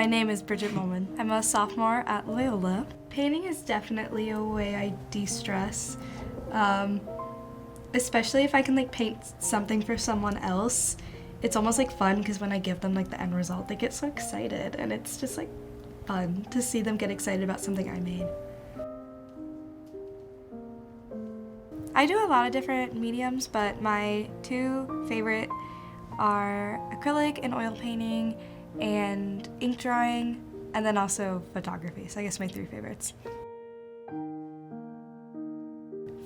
My name is Bridget Moehlman. I'm a sophomore at Loyola. Painting is definitely a way I de-stress, especially if I can paint something for someone else. It's almost fun because when I give them the end result, they get so excited, and it's just fun to see them get excited about something I made. I do a lot of different mediums, but my two favorite are acrylic and oil painting and ink drawing, and then also photography. So I guess my three favorites.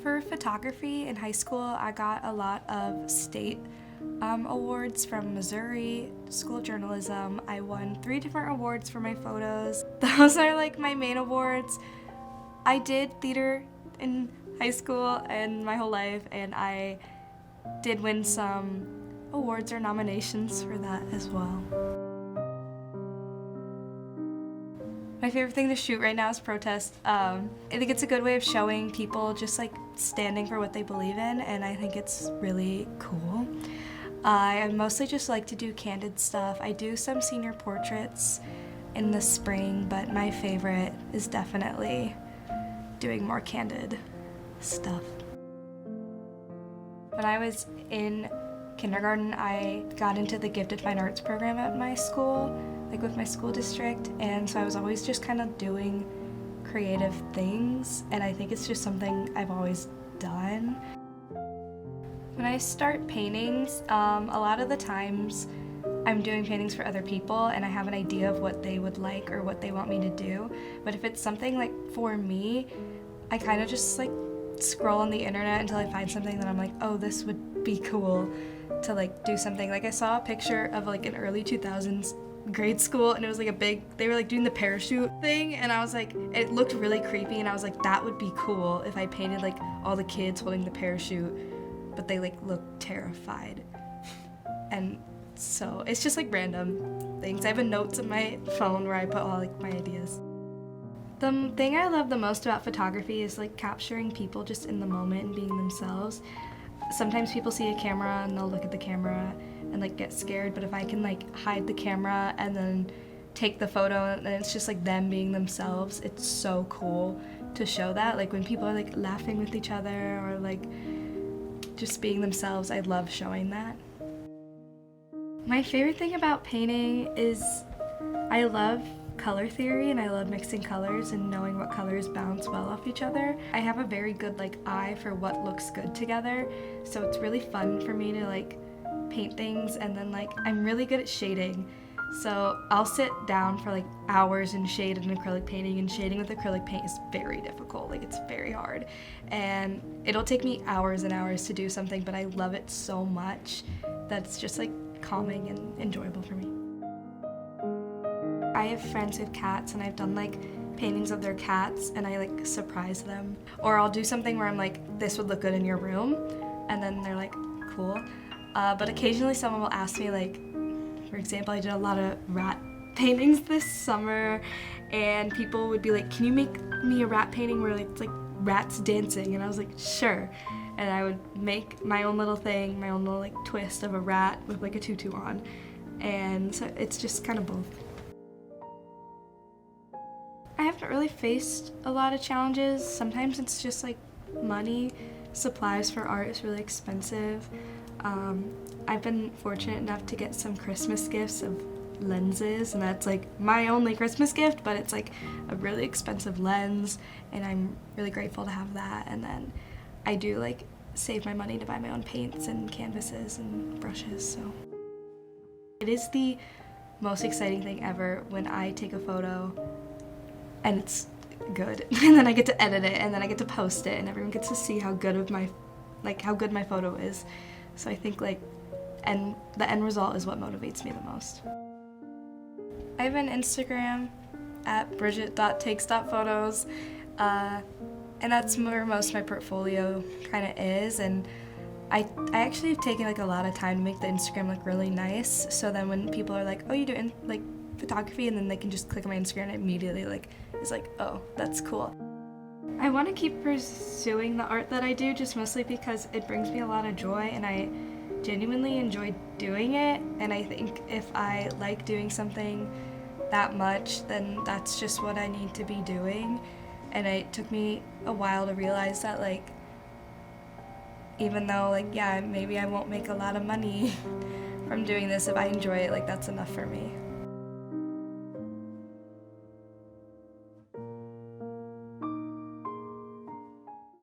For photography in high school, I got a lot of state awards from Missouri School of Journalism. I won 3 different awards for my photos. Those are my main awards. I did theater in high school and my whole life, and I did win some awards or nominations for that as well. My favorite thing to shoot right now is protest. I think it's a good way of showing people just standing for what they believe in, and I think it's really cool. I mostly just like to do candid stuff. I do some senior portraits in the spring, but my favorite is definitely doing more candid stuff. When I was in kindergarten, I got into the Gifted Fine Arts program at my school, with my school district, and so I was always just kind of doing creative things, and I think it's just something I've always done. When I start paintings, a lot of the times I'm doing paintings for other people and I have an idea of what they would like or what they want me to do, but if it's something for me, I kind of just scroll on the internet until I find something that I'm oh, this would be cool to do something. I saw a picture of an early 2000s grade school, and it was they were doing the parachute thing, and I was it looked really creepy, and I was that would be cool if I painted all the kids holding the parachute, but they looked terrified. And so it's just random things. I have notes on my phone where I put all my ideas. The thing I love the most about photography is capturing people just in the moment and being themselves. Sometimes people see a camera and they'll look at the camera and get scared, but if I can hide the camera and then take the photo and it's just them being themselves, it's so cool to show that. When people are laughing with each other or just being themselves, I love showing that. My favorite thing about painting is I love color theory, and I love mixing colors and knowing what colors bounce well off each other. I have a very good eye for what looks good together, so it's really fun for me to paint things, and then I'm really good at shading. So I'll sit down for hours and shade an acrylic painting, and shading with acrylic paint is very difficult. It's very hard, and it'll take me hours and hours to do something, but I love it so much that it's just calming and enjoyable for me. I have friends who have cats, and I've done paintings of their cats, and I surprise them. Or I'll do something where I'm this would look good in your room, and then they're cool. But occasionally someone will ask me for example, I did a lot of rat paintings this summer, and people would be can you make me a rat painting where it's rats dancing? And I was sure. And I would make my own little thing, my own little twist of a rat with a tutu on. And so it's just kind of both. I haven't really faced a lot of challenges. Sometimes it's just money. Supplies for art is really expensive. I've been fortunate enough to get some Christmas gifts of lenses, and that's my only Christmas gift, but it's a really expensive lens, and I'm really grateful to have that. And then I do save my money to buy my own paints and canvases and brushes. So it is the most exciting thing ever when I take a photo and it's good, and then I get to edit it, and then I get to post it, and everyone gets to see how good of my how good my photo is. So I think and the end result is what motivates me the most. I have an Instagram at bridget.takes.photos, and that's where most of my portfolio kind of is. And I actually have taken a lot of time to make the Instagram look really nice, so then when people are oh, you do photography, and then they can just click on my Instagram and immediately it's oh, that's cool. I want to keep pursuing the art that I do, just mostly because it brings me a lot of joy, and I genuinely enjoy doing it. And I think if I like doing something that much, then that's just what I need to be doing. And it took me a while to realize that, like, even though, like, yeah, maybe I won't make a lot of money from doing this, if I enjoy it, like, that's enough for me.